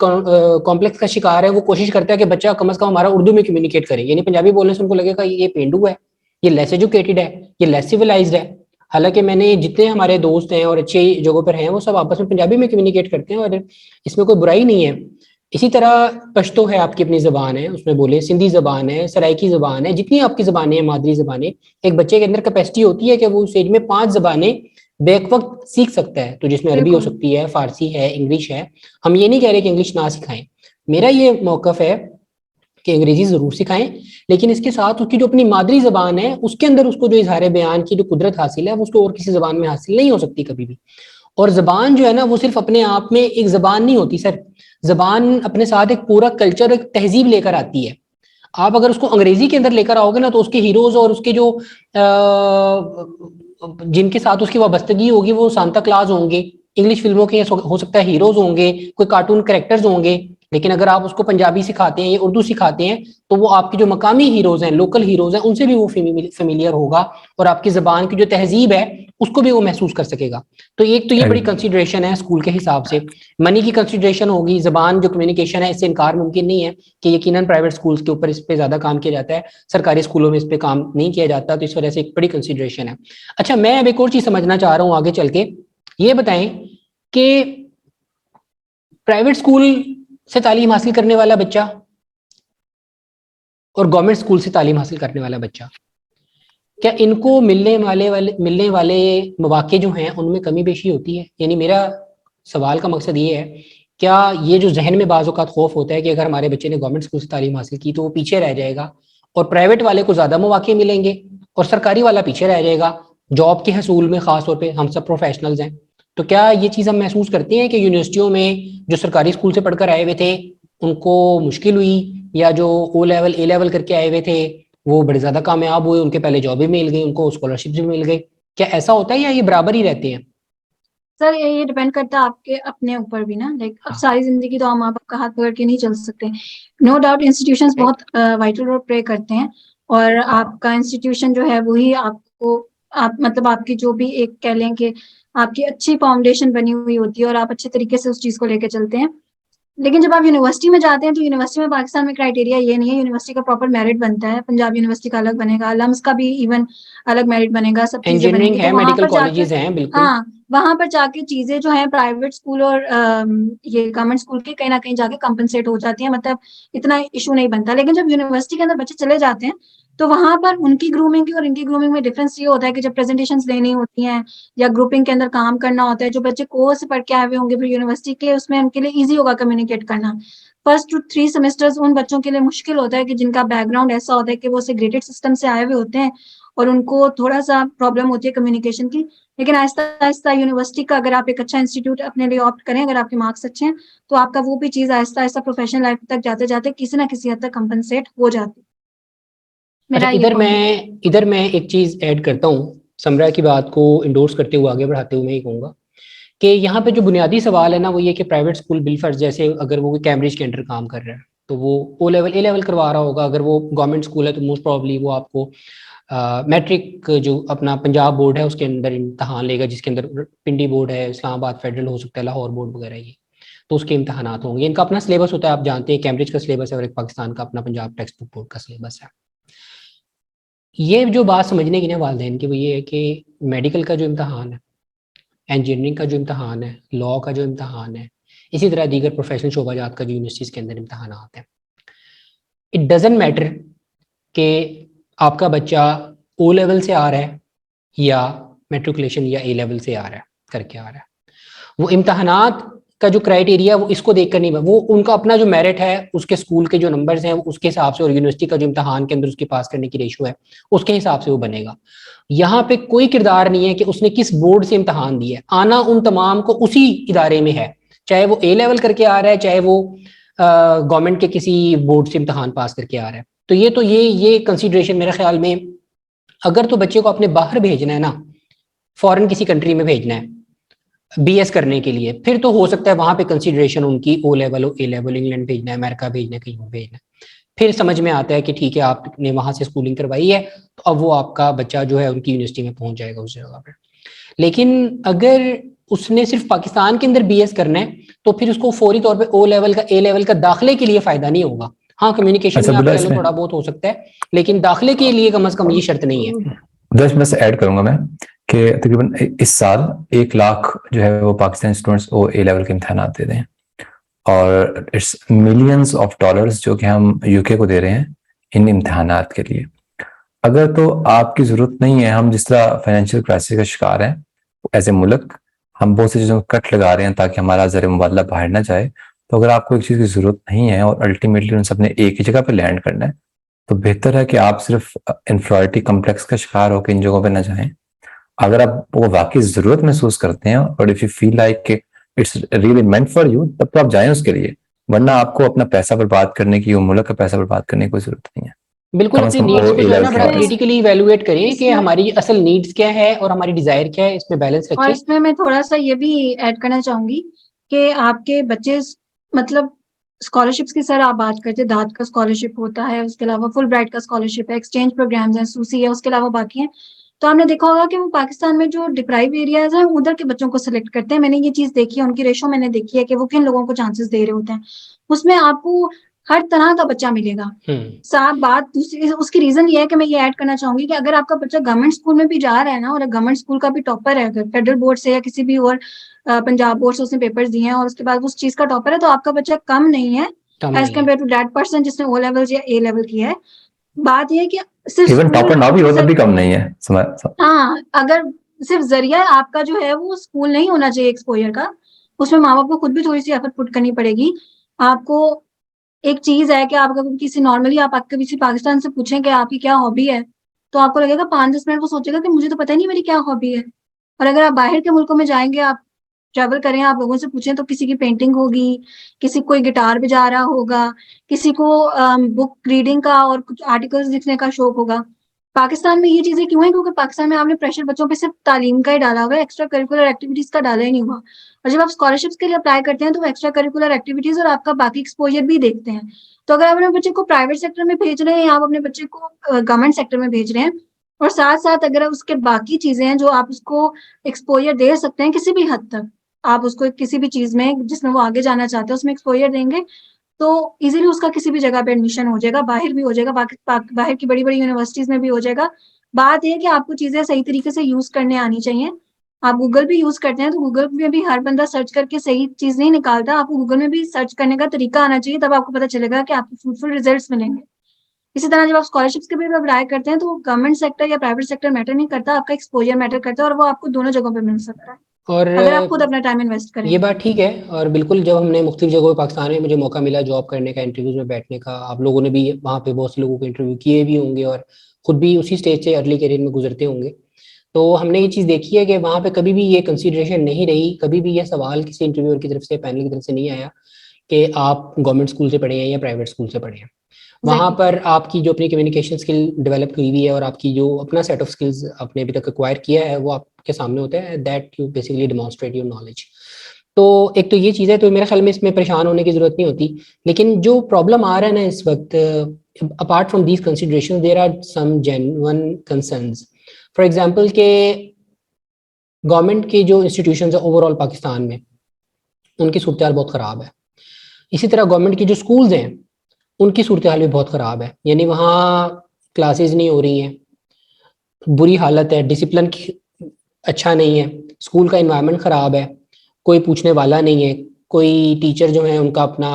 Speaker 1: कॉम्प्लेक्स का शिकार है, वो कोशिश करता है कि बच्चा कम से कम हमारा उर्दू में कम्युनिकेट करे, यानी पंजाबी बोलने से उनको लगेगा ये पेंडू है, ये लेस एजुकेटेड है, ये लेस सिविलाइज्ड है। हालांकि मैंने जितने हमारे दोस्त हैं और अच्छी जगहों पर हैं वो सब आपस में पंजाबी में कम्युनिकेट करते हैं और इसमें कोई बुराई नहीं है। इसी तरह पश्तो है, आपकी अपनी जबान है, उसमें बोले, सिंधी जबान है, सराइकी जबान है, जितनी आपकी जबानें हैं, मादरी जबानें, एक बच्चे के अंदर कैपेसिटी होती है कि वो उस एज में 5 जबानें बैक वक्त सीख सकता है, तो जिसमें अरबी हो सकती है, फारसी है, इंग्लिश है। हम ये नहीं कह रहे कि इंग्लिश ना सिखाएं, मेरा ये मौकफ है कि अंग्रेजी जरूर सिखाएं, लेकिन इसके साथ उसकी जो अपनी मादरी जबान है उसके अंदर उसको जो इजहार बयान की जो कुदरत हासिल है वो उसको और किसी जबान में हासिल नहीं हो सकती कभी भी। और जबान जो है ना वो सिर्फ अपने आप में एक जबान नहीं होती सर, जबान अपने साथ एक पूरा कल्चर, एक तहजीब लेकर आती है। आप अगर उसको अंग्रेजी के अंदर लेकर आओगे ना तो उसके हीरोज और उसके जो जिनके साथ उसकी वाबस्तगी होगी वो सांता क्लाज होंगे, इंग्लिश फिल्मों के हो सकता है हीरोज होंगे, कोई कार्टून कैरेक्टर्स होंगे। लेकिन अगर आप उसको पंजाबी सिखाते हैं या उर्दू सिखाते हैं तो वो आपके जो मकामी हीरोज हैं, लोकल हीरोज हैं, उनसे भी वो फेमिलियर होगा और आपकी जबान की जो तहजीब है उसको भी वो महसूस कर सकेगा। तो एक तो ये बड़ी
Speaker 2: Right.
Speaker 1: कंसिडरेशन है स्कूल के हिसाब से। मनी की कंसिडरेशन होगी, जबान जो कम्युनिकेशन है, इससे इनकार मुमकिन नहीं है कि यकीनन प्राइवेट स्कूल्स के ऊपर इस पे ज्यादा काम किया जाता है, सरकारी स्कूलों में इस पे काम नहीं किया जाता, तो इस वजह से एक बड़ी कंसिडरेशन है। अच्छा, मैं अब एक और चीज समझना चाह रहा हूँ आगे चल के, ये बताएं कि प्राइवेट स्कूल से तालीम हासिल करने वाला बच्चा और गवर्नमेंट स्कूल से तालीम हासिल करने वाला बच्चा, क्या इनको मिलने वाले मौके जो हैं उनमें कमी बेशी होती है? यानी मेरा सवाल का मकसद ये है, क्या ये जो जहन में बाज़ औक़ात खौफ होता है कि अगर हमारे बच्चे ने गवर्नमेंट स्कूल से तालीम हासिल की तो वो पीछे रह जाएगा और प्राइवेट वाले को ज़्यादा मौके मिलेंगे और सरकारी वाला पीछे रह जाएगा जॉब के हसूल में? ख़ास तौर पे हम सब प्रोफेशनल्स हैं, तो क्या ये चीज़ हम महसूस करते हैं कि यूनिवर्सिटियों में जो सरकारी स्कूल से पढ़कर आए हुए थे उनको मुश्किल हुई, या जो ओ लेवल ए लेवल करके आए हुए थे वो बड़े ज़्यादा कामयाब हुए, उनके पहले जॉब भी मिल गई, उनको स्कॉलरशिप भी मिल गई? क्या ऐसा होता है या ये बराबर ही रहते हैं?
Speaker 3: सर ये डिपेंड करता है आपके अपने ऊपर भी ना, लाइक अब सारी जिंदगी तो हम माँ बाप का हाथ पकड़ के नहीं चल सकते। नो डाउट इंस्टीट्यूशंस बहुत वाइटल रोल प्ले करते हैं, और आपका इंस्टीट्यूशन जो है वही आपको, आप मतलब आपकी जो भी एक कह लें कि आपकी अच्छी फाउंडेशन बनी हुई होती है और आप अच्छे तरीके से उस चीज को लेकर चलते हैं। लेकिन जब आप यूनिवर्सिटी में जाते हैं तो यूनिवर्सिटी में पाकिस्तान में क्राइटेरिया ये नहीं है, यूनिवर्सिटी का प्रॉपर मेरिट बनता है, पंजाब यूनिवर्सिटी का अलग बनेगा, लम्स का भी इवन अलग मेरिट बनेगा, सब चीजें
Speaker 1: इंजीनियरिंग
Speaker 3: बनेंगी,
Speaker 1: है,
Speaker 3: तो वहां
Speaker 1: मेडिकल
Speaker 3: पर जाकर
Speaker 1: कॉलेजेस हैं, बिल्कुल।
Speaker 3: हाँ वहां पर जाके चीजें जो है प्राइवेट स्कूल और ये गवर्नमेंट स्कूल के कहीं ना कहीं जाके कंपनसेट हो जाती है, मतलब इतना इशू नहीं बनता। लेकिन जब यूनिवर्सिटी के अंदर बच्चे चले जाते हैं तो वहां पर उनकी ग्रूमिंग की और इनकी ग्रूमिंग में डिफरेंस ये होता है कि जब प्रेजेंटेशंस देनी होती हैं या ग्रुपिंग के अंदर काम करना होता है, जो बच्चे कोर्स से पढ़ के आए हुए होंगे फिर यूनिवर्सिटी के, उसमें उनके लिए ईजी होगा कम्युनिकेट करना। फर्स्ट टू 3 सेमेस्टर्स उन बच्चों के लिए मुश्किल होता है कि जिनका बैकग्राउंड ऐसा होता है कि वो सेग्रेगेटेड सिस्टम से आए हुए होते हैं और उनको थोड़ा सा प्रॉब्लम होती है कम्युनिकेशन की। लेकिन आहिस्ता आहिस्ता यूनिवर्सिटी का अगर आप एक अच्छा इंस्टीट्यूट अपने लिए ऑप्ट करें, अगर आपके मार्क्स अच्छे हैं, तो आपका वो भी चीज आहिस्ता आहिस्ता प्रोफेशनल लाइफ तक जाते जाते किसी ना किसी हद तक कंपनसेट हो जाती है।
Speaker 1: अच्छा,
Speaker 3: मेरा ये पॉइंट है।
Speaker 1: इधर मैं एक चीज ऐड करता हूँ, समरा की बात को इंडोर्स करते हुए आगे बढ़ाते हुए मैं ये कहूँगा कि यहाँ पे जो बुनियादी सवाल है ना वो ये कि प्राइवेट स्कूल बिलफर्ज, जैसे अगर वो कैम्ब्रिज के अंडर काम कर रहा है तो वो ओ लेवल ए लेवल करवा रहा होगा, अगर वो गवर्नमेंट स्कूल है तो मोस्ट प्रॉब्ली वो आपको मैट्रिक जो अपना पंजाब बोर्ड है उसके अंदर इम्तहान लेगा, जिसके अंदर पिंडी बोर्ड है, इस्लामाबाद फेडरल हो सकता है, लाहौर बोर्ड वगैरह, ये तो उसके इम्तहानात होंगे। इनका अपना सिलेबस होता है, आप जानते हैं, कैम्ब्रिज का सिलेबस है और एक पाकिस्तान का अपना पंजाब टेक्स्ट बुक बोर्ड का सिलेबस है। ये जो बात समझने की ना वालिदैन की वो ये है कि मेडिकल का जो इम्तहान है, इंजीनियरिंग का जो इम्तहान है, लॉ का जो इम्तहान है, इसी तरह दीगर प्रोफेशनल शोबाजात का जो यूनिवर्सिटीज़ के अंदर इम्तहान आते हैं, इट डजेंट मैटर कि आपका बच्चा ओ लेवल से आ रहा है या मेट्रिकुलेशन या ए लेवल से आ रहा है करके आ रहा है, वो इम्तहानात का जो क्राइटेरिया वो इसको देखकर नहीं, वो उनका अपना जो मेरिट है, उसके स्कूल के जो नंबर्स हैं उसके हिसाब से, और यूनिवर्सिटी का जो इम्तहान के अंदर उसके पास करने की रेशो है उसके हिसाब से वो बनेगा। यहाँ पे कोई किरदार नहीं है कि उसने किस बोर्ड से इम्तहान दिया है, आना उन तमाम को उसी इदारे में है, चाहे वो ए लेवल करके आ रहा है, चाहे वो गवर्नमेंट के किसी बोर्ड से इम्तहान पास करके आ रहा है। तो ये कंसिडरेशन मेरे ख्याल में, अगर तो बच्चे को अपने बाहर भेजना है ना, फॉरेन किसी कंट्री में भेजना है बीएस करने के लिए, फिर तो हो सकता है वहां पे कंसीडरेशन उनकी ओ लेवल हो, ए लेवल, इंग्लैंड भेजना है, अमेरिका भेजना है, कहीं और भेजना है, फिर समझ में आता है कि ठीक है आपने वहां से स्कूलिंग करवाई है तो अब वो आपका बच्चा जो है उनकी यूनिवर्सिटी में पहुंच जाएगा उस जगह पर। लेकिन अगर उसने सिर्फ पाकिस्तान के अंदर बीएस करना है तो फिर उसको फौरी तौर पे ओ लेवल का, ए लेवल का दाखिले के लिए फायदा नहीं होगा। हाँ, कम्युनिकेशन में आप कह लो थोड़ा बहुत हो सकता है, लेकिन दाखिले के लिए कम से कम ये शर्त नहीं है।
Speaker 2: बस मैं ऐड करूंगा मैं कि तकरीबन इस साल 1 लाख जो है वो पाकिस्तानी स्टूडेंट्स वो ए लेवल के इम्तहान दे रहे हैं, और इट्स मिलियंस ऑफ डॉलर्स जो कि हम यूके को दे रहे हैं इन इम्तहानात के लिए। अगर तो आपकी जरूरत नहीं है, हम जिस तरह फाइनेंशियल क्राइसिस का शिकार हैं एज ए मुल्क, हम बहुत सी चीज़ों को कट लगा रहे हैं ताकि हमारा ज़र मुबादला बाहर ना जाए, तो अगर आपको एक चीज़ की जरूरत नहीं है और अल्टीमेटली उन सबने एक ही जगह पर लैंड करना है, तो बेहतर है कि आप सिर्फ इन्फीरियरिटी कॉम्प्लेक्स का शिकार होकर इन जगहों पे ना जाएं। अगर आप वो वाकई जरूरत महसूस करते हैं और if you feel like it's really meant for you, तब तो आप जाएं उसके लिए, वरना आपको अपना पैसा बर्बाद करने की, मुल्क का पैसा बर्बाद करने की कोई जरूरत नहीं है।
Speaker 1: बिल्कुल, अपनी नीड्स को जो है ना बड़ा क्रिटिकली इवैल्यूएट करिए कि हमारी असल नीड्स क्या है और हमारी डिजायर क्या है, इसमें बैलेंस रखिए।
Speaker 3: और इसमें मैं थोड़ा सा ये भी ऐड करना चाहूंगी कि आपके बच्चे मतलब स्कॉलरशिप्स की सर आप बात करते हैं, दाद का स्कॉलरशिप होता है, उसके अलावा फुल ब्राइट का स्कॉलरशिप है, एक्सचेंज प्रोग्राम्स हैं, सूसी है, उसके अलावा बाकी हैं। तो आपने देखा होगा कि वो पाकिस्तान में जो डिप्राइव एरियाज हैं उधर के बच्चों को सिलेक्ट करते हैं। मैंने ये चीज देखी है, उनकी रेशो मैंने देखी है कि वो किन लोगों को चांसेस दे रहे होते हैं। उसमें आपको हर तरह का बच्चा मिलेगा। साथ बात दूसरी उसकी रीजन ये है कि मैं ये ऐड करना चाहूंगी कि अगर आपका बच्चा गवर्नमेंट स्कूल में भी जा रहा है ना, और गवर्नमेंट स्कूल का भी टॉपर है, अगर फेडरल बोर्ड से या किसी भी और पंजाब बोर्ड से उसने पेपर्स दिए हैं और उसके बाद उस चीज का टॉपर है, तो आपका बच्चा कम नहीं है as compare to that person जिसने ओ लेवल या ए लेवल किया है। बात यह है कि सिर्फ
Speaker 2: इवन टॉपर ना भी हो तब भी कम नहीं है
Speaker 3: हाँ, अगर सिर्फ जरिया आपका जो है वो स्कूल नहीं होना चाहिए एक्सपोजर का, उसमें माँ बाप को खुद भी थोड़ी सी एफर्ट पुट करनी पड़ेगी। आपको एक चीज है कि आप अगर किसी नॉर्मली आप किसी पाकिस्तान से पूछें कि आपकी क्या हॉबी है, तो आपको लगेगा 5-10 मिनट वो सोचेगा कि मुझे तो पता ही नहीं मेरी क्या हॉबी है। और अगर आप बाहर के मुल्कों में जाएंगे, आप ट्रैवल करें, आप लोगों से पूछें, तो किसी की पेंटिंग होगी, किसी कोई गिटार बजा रहा होगा, किसी को बुक रीडिंग का और कुछ आर्टिकल्स लिखने का शौक होगा। पाकिस्तान में ये चीजें क्यों है? क्योंकि पाकिस्तान में आपने प्रेशर बच्चों पे सिर्फ तालीम का ही डाला हुआ है, एक्स्ट्रा करिकुलर एक्टिविटीज का डाला ही नहीं हुआ। और जब आप स्कॉलरशिप्स के लिए अप्लाई करते हैं तो वो एक्स्ट्रा करिकुलर एक्टिविटीज और आपका बाकी एक्सपोजर भी देखते हैं। तो अगर आप अपने बच्चे को प्राइवेट सेक्टर में भेज रहे हैं या आप अपने बच्चे को गवर्नमेंट सेक्टर में भेज रहे हैं, और साथ साथ अगर उसके बाकी चीजें हैं जो आप उसको एक्सपोजर दे सकते हैं किसी भी हद तक, आप उसको किसी भी चीज में जिसमें वो आगे जाना चाहते हैं उसमें एक्सपोजर देंगे, तो इजीली उसका किसी भी जगह पे एडमिशन हो जाएगा, बाहर भी हो जाएगा, बाहर की बड़ी बड़ी यूनिवर्सिटीज में भी हो जाएगा। बात यह है कि आपको चीजें सही तरीके से यूज करने आनी चाहिए। आप गूगल भी यूज करते हैं तो गूगल में भी हर बंदा सर्च करके सही चीज नहीं निकालता, आपको गूगल में भी सर्च करने का तरीका आना चाहिए, तब आपको पता चलेगा कि आपको फ्रूटफुल रिजल्ट्स मिलेंगे। इसी तरह जब आप स्कॉलरशिप्स के भी अप्लाई करते हैं तो गवर्नमेंट सेक्टर या प्राइवेट सेक्टर मैटर नहीं करता, आपका एक्सपोजर मैटर करता है, और वो आपको दोनों जगहों पे मिल सकता है
Speaker 1: और
Speaker 3: अगर आप खुद अपना टाइम इन्वेस्ट करें।
Speaker 1: ये बात ठीक है। और बिल्कुल जब हमने मुख्तलिफ जगहों पाकिस्तान में मुझे मौका मिला जॉब करने का, इंटरव्यूज में बैठने का, आप लोगों ने भी वहाँ पे बहुत से लोगों को इंटरव्यू किए भी होंगे और खुद भी उसी स्टेज से अर्ली करियर में गुजरते होंगे, तो हमने ये चीज़ देखी है कि वहाँ पे कभी भी ये कंसीडरेशन नहीं रही, कभी भी ये सवाल किसी इंटरव्यूअर की तरफ से, पैनल की तरफ से नहीं आया कि आप गवर्नमेंट स्कूल से पढ़े हैं या प्राइवेट स्कूल से पढ़े हैं। वहाँ पर आपकी जो अपनी कम्युनिकेशन स्किल डेवलप हुई हुई है और आपकी जो अपना सेट ऑफ स्किल्स आपने अभी तक एक्वायर किया है वो आपके सामने होता है, that you basically demonstrate your knowledge. तो एक तो ये चीज़ है, तो मेरे ख्याल में इसमें परेशान होने की जरूरत नहीं होती। लेकिन जो प्रॉब्लम आ रहा है ना इस वक्त, apart from these consideration there are some genuine concerns. For example के गवर्नमेंट के जो इंस्टीट्यूशंस है ओवरऑल पाकिस्तान में, उनकी सूरत हाल बहुत ख़राब है। इसी तरह गवर्नमेंट की जो स्कूल्स हैं उनकी सूरत हाल भी बहुत ख़राब है, यानी वहाँ क्लासेस नहीं हो रही हैं, बुरी हालत है, डिसिप्लिन अच्छा नहीं है, स्कूल का इन्वायरमेंट ख़राब है, कोई पूछने वाला नहीं है, कोई टीचर जो है उनका अपना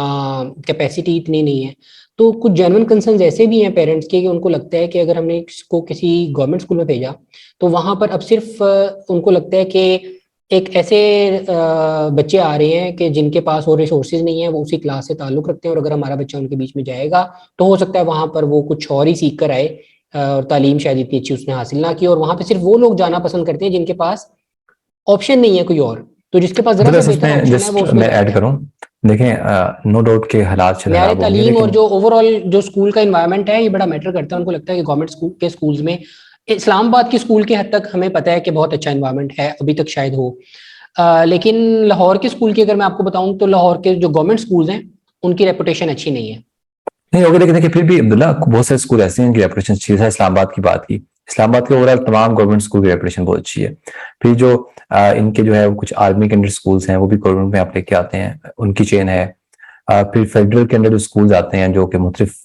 Speaker 1: कैपेसिटी इतनी नहीं है। तो कुछ जेन्युइन कंसर्न्स ऐसे भी हैं पेरेंट्स के कि उनको लगता है कि अगर हमने इसको किसी गवर्नमेंट स्कूल में भेजा तो वहाँ पर अब सिर्फ उनको लगता है कि एक ऐसे बच्चे आ रहे हैं कि जिनके पास और रिसोर्सेज नहीं है, वो उसी क्लास से ताल्लुक़ रखते हैं, और अगर हमारा बच्चा उनके बीच में जाएगा तो हो सकता है वहाँ पर वो कुछ और ही सीख कर आए और तालीम शायद इतनी अच्छी उसने हासिल ना की, और वहाँ पे सिर्फ वो लोग जाना पसंद करते हैं जिनके पास ऑप्शन नहीं है कोई और, तो जिसके पास जरा सा बेहतर ऑप्शन है वो उसमें
Speaker 2: मैं ऐड करूं। देखें, नो डाउट के हालात से
Speaker 1: न्याय तालीम और जो ओवरऑल जो स्कूल का इन्वायरमेंट है ये बड़ा मैटर करता है। उनको लगता है कि गवर्नमेंट स्कूल के स्कूल्स में, इस्लामाबाद के स्कूल के हद तक हमें पता है कि बहुत अच्छा इन्वायरमेंट है, अभी तक शायद हो, लेकिन लाहौर के स्कूल की अगर मैं आपको बताऊं तो लाहौर के जो गवर्नमेंट स्कूल्स हैं उनकी रेपुटेशन अच्छी नहीं है।
Speaker 2: नहीं होगा, लेकिन देखिए फिर भी अब्दुल्ला बहुत सारे स्कूल ऐसे हैं जिनकी रेपुटेशन अच्छी है। इस्लामाबाद की बात की, इस्लामाबाद के ओवरऑल तमाम गवर्नमेंट स्कूल की रेपुटेशन बहुत अच्छी है। फिर जो इनके जो है वो कुछ आर्मी के अंडर स्कूल्स हैं वो भी गवर्नमेंट में आप लेके आते हैं, उनकी चेन है। फिर फेडरल के अंडर जो स्कूल आते हैं जो कि मुख्तलिफ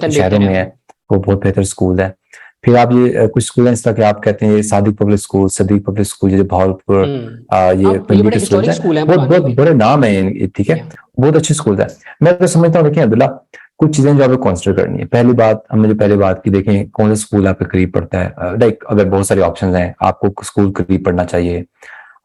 Speaker 2: शहरों में है, वो बहुत बेहतर स्कूल है। फिर आप ये कुछ स्कूल हैं इस तरह के आप कहते हैं Sadiq public school, Sadiq public school, जैसे भावलपुर, ये पिंडी के स्कूल हैं, बहुत बड़े नाम है, ठीक है, बहुत अच्छे स्कूल है। मैं तो समझता हूँ, देखिए अब्दुल्ला, कुछ चीजें जो आपको कंसिडर करनी है। पहली बात, हमने जो पहले बात की, देखें कौन सा स्कूल आपके करीब पड़ता है। लाइक अगर बहुत सारे ऑप्शंस हैं, आपको स्कूल करीब पढ़ना चाहिए,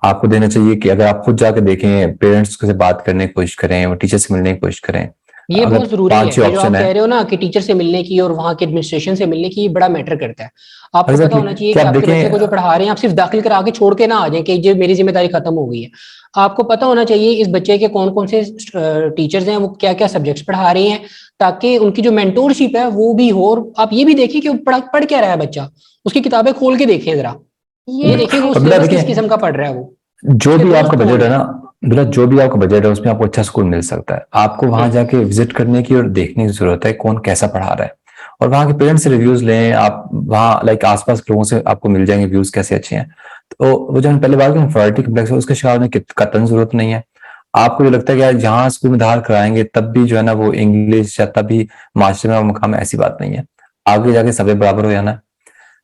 Speaker 2: आपको देना चाहिए कि अगर आप खुद जाकर देखें, पेरेंट्स से बात करने की कोशिश करें, वो टीचर से मिलने की कोशिश करें,
Speaker 1: ये बहुत जरूरी है। जो आप कह रहे हो ना कि टीचर से मिलने की और वहाँ के एडमिनिस्ट्रेशन से मिलने की, ये बड़ा मैटर करता है। आपको पता होना चाहिए कि आपके बच्चे को जो पढ़ा रहे हैं आप सिर्फ दाखिल करा के छोड़ के ना आ जाए कि ये मेरी जिम्मेदारी खत्म हो गई है। आपको पता होना चाहिए इस बच्चे के कौन कौन से टीचर्स हैं, वो क्या क्या सब्जेक्ट्स पढ़ा रहे हैं, ताकि उनकी जो मेंटोरशिप है वो भी हो। और आप ये भी देखिए कि पढ़ क्या रहा है बच्चा, उसकी किताबें खोल के देखें जरा, ये देखिए वो सिलेबस किस किस्म का पढ़ रहा है। वो
Speaker 2: जो भी आपका बजट है ना, जो भी आपका बजट है उसमें आपको अच्छा स्कूल मिल सकता है। आपको वहां जाके विजिट करने की और देखने की जरूरत है कौन कैसा पढ़ा रहा है, और वहाँ के पेरेंट्स से रिव्यूज लें आप, वहाँ लाइक आसपास के लोगों से आपको मिल जाएंगे व्यूज कैसे अच्छे हैं। तो वो जो पहले बात की इंफीरियरिटी कम्प्लेक्स है उसके शिकार होने की कतई जरूरत नहीं है। आपको जो लगता है कि यार जहाँ स्कूल में दाखिल कराएंगे तब भी जो है ना वो इंग्लिश या तब भी मास्टर में मुकाम है, ऐसी बात नहीं है। आगे जाके सभी बराबर हो जाना है।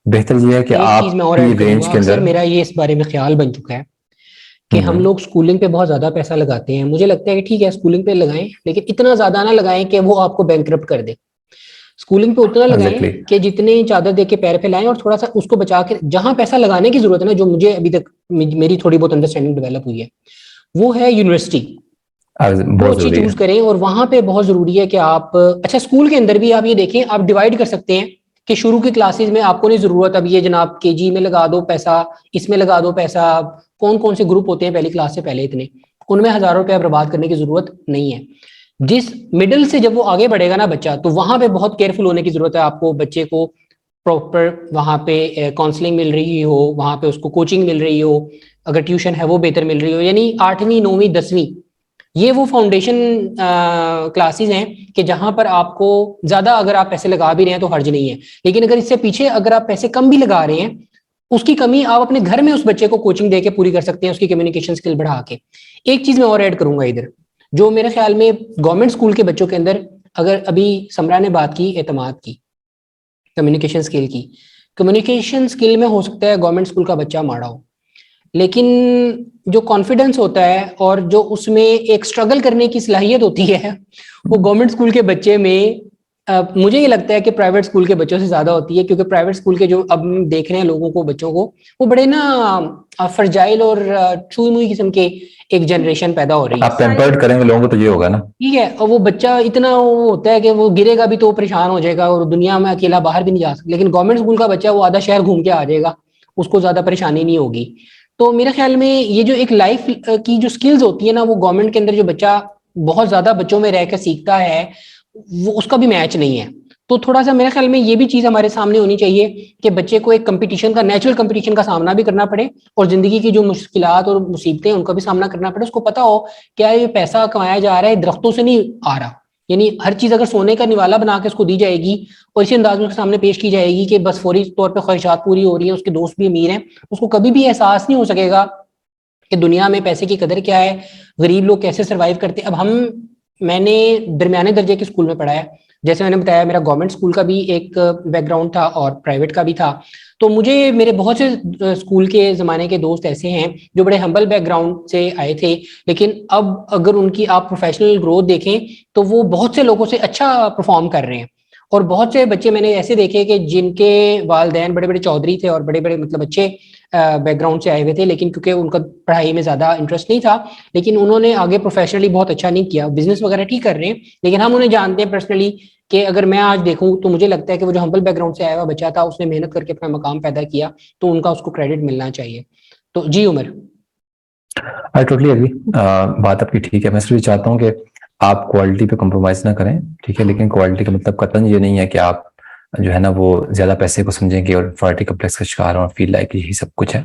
Speaker 2: बेहतर ये है कि
Speaker 1: एक चीज मैं और
Speaker 2: आपकी
Speaker 1: ऐड
Speaker 2: रेंज
Speaker 1: करूंगा,
Speaker 2: के
Speaker 1: अक्सर
Speaker 2: अंदर।
Speaker 1: मेरा ये इस बारे में ख्याल बन चुका है कि हम लोग स्कूलिंग पे बहुत ज्यादा पैसा लगाते हैं। मुझे लगता है कि ठीक है स्कूलिंग पे लगाएं, लेकिन इतना ज्यादा ना लगाएं कि वो आपको बैंकरप्ट कर दे। स्कूलिंग पे उतना लगाएं
Speaker 2: एग्जैक्टली।
Speaker 1: कि जितने चादर दे के पैर फैलाएं, और थोड़ा सा उसको बचा के जहां पैसा लगाने की जरूरत है ना, जो मुझे अभी तक मेरी थोड़ी बहुत अंडरस्टैंडिंग डेवलप हुई है, वो है यूनिवर्सिटी। वो
Speaker 2: बहुत
Speaker 1: अच्छी
Speaker 2: जरूरी
Speaker 1: चूज
Speaker 2: है।
Speaker 1: करें, और वहां पे बहुत जरूरी है कि आप अच्छा स्कूल के अंदर भी आप ये देखें, आप डिवाइड कर सकते हैं कि शुरू की क्लासेस में आपको नहीं जरूरत अब ये जनाब केजी में लगा दो पैसा, इसमें लगा दो पैसा। कौन कौन से ग्रुप होते हैं पहली क्लास से पहले, इतने उनमें हजारों रुपया बर्बाद करने की जरूरत नहीं है। जिस मिडिल से जब वो आगे बढ़ेगा ना बच्चा, तो वहां पे बहुत केयरफुल होने की जरूरत है आपको। बच्चे को प्रॉपर वहां पे काउंसलिंग मिल रही हो, वहां पे उसको कोचिंग मिल रही हो, अगर ट्यूशन है वो बेहतर मिल रही हो। यानी 8वीं 9वीं 10वीं ये वो फाउंडेशन क्लासेस हैं कि जहां पर आपको ज्यादा अगर आप पैसे लगा भी रहे हैं तो हर्ज नहीं है। लेकिन अगर इससे पीछे अगर आप पैसे कम भी लगा रहे हैं, उसकी कमी आप अपने घर में उस बच्चे को कोचिंग देके पूरी कर सकते हैं, उसकी कम्युनिकेशन स्किल बढ़ा के। एक चीज मैं और ऐड करूंगा इधर, जो मेरे ख्याल में गवर्नमेंट स्कूल के बच्चों के अंदर, अगर अभी समरा ने बात की एतमाद की, कम्युनिकेशन स्किल की, कम्युनिकेशन स्किल में हो सकता है गवर्नमेंट स्कूल का बच्चा माड़ा हो, लेकिन जो कॉन्फिडेंस होता है और जो उसमें एक स्ट्रगल करने की सलाहियत होती है, वो गवर्नमेंट स्कूल के बच्चे में मुझे ये लगता है कि प्राइवेट स्कूल के बच्चों से ज्यादा होती है। क्योंकि प्राइवेट स्कूल के जो अब हम देख रहे हैं लोगों को, बच्चों को, वो बड़े ना फर्जाइल और छुई मुई किस्म के एक जनरेशन पैदा हो रही है।
Speaker 2: आप पैम्पर्ड करेंगे लोगों को तो ये होगा ना।
Speaker 1: ठीक है, और वो बच्चा इतना वो होता है कि वो गिरेगा भी तो परेशान हो जाएगा, और दुनिया में अकेला बाहर भी नहीं जा सकता। लेकिन गवर्नमेंट स्कूल का बच्चा वो आधा शहर घूम के आ जाएगा, उसको ज्यादा परेशानी नहीं होगी। तो मेरे ख्याल में ये जो एक लाइफ की जो स्किल्स होती है ना, वो गवर्नमेंट के अंदर जो बच्चा बहुत ज्यादा बच्चों में रहकर सीखता है, वो उसका भी मैच नहीं है। तो थोड़ा सा मेरे ख्याल में ये भी चीज हमारे सामने होनी चाहिए कि बच्चे को एक कंपटीशन का, नेचुरल कंपटीशन का सामना भी करना पड़े, और जिंदगी की जो मुश्किलात और मुसीबतें उनका भी सामना करना पड़े। उसको पता हो क्या ये पैसा कमाया जा रहा है दरख्तों से नहीं आ रहा। यानी हर चीज अगर सोने का निवाला बना के उसको दी जाएगी और इसी अंदाज में उसके सामने पेश की जाएगी कि बस फौरी तौर पर ख्वाहिशात पूरी हो रही है, उसके दोस्त भी अमीर हैं, उसको कभी भी एहसास नहीं हो सकेगा कि दुनिया में पैसे की कदर क्या है, गरीब लोग कैसे सर्वाइव करते हैं। अब मैंने दरमियाने दर्जे के स्कूल में पढ़ा है, जैसे मैंने बताया मेरा गवर्नमेंट स्कूल का भी एक बैकग्राउंड था और प्राइवेट का भी था। तो मुझे मेरे बहुत से स्कूल के ज़माने के दोस्त ऐसे हैं जो बड़े हम्बल बैकग्राउंड से आए थे, लेकिन अब अगर उनकी आप प्रोफेशनल ग्रोथ देखें तो वो बहुत से लोगों से अच्छा परफॉर्म कर रहे हैं। और बहुत से बच्चे मैंने ऐसे देखे कि जिनके वालदैन बड़े बड़े चौधरी थे और बड़े बड़े मतलब अच्छे बैकग्राउंड से आए हुए थे, लेकिन क्योंकि उनका पढ़ाई में ज़्यादा इंटरेस्ट नहीं था, लेकिन उन्होंने आगे प्रोफेशनली बहुत अच्छा नहीं किया। बिजनेस वगैरह ठीक कर रहे हैं, लेकिन हम उन्हें जानते हैं पर्सनली कि अगर मैं आज देखूं तो मुझे लगता है कि वो जो हम्बल बैकग्राउंड से आया हुआ बच्चा था, उसने मेहनत करके अपना मकाम पैदा किया, तो उनका उसको क्रेडिट मिलना चाहिए। तो जी उमर।
Speaker 2: I totally agree. बात आपकी ठीक है। मैं सिर्फ चाहता हूँ कि आप क्वालिटी पे कॉम्प्रोमाइज ना करें, ठीक है, लेकिन क्वालिटी का मतलब कतई ये नहीं है कि आप जो है ना वो ज्यादा पैसे को समझेंगे और इंफीरियरिटी कम्प्लेक्स का शिकार हो और फील लाइक यही सब कुछ है।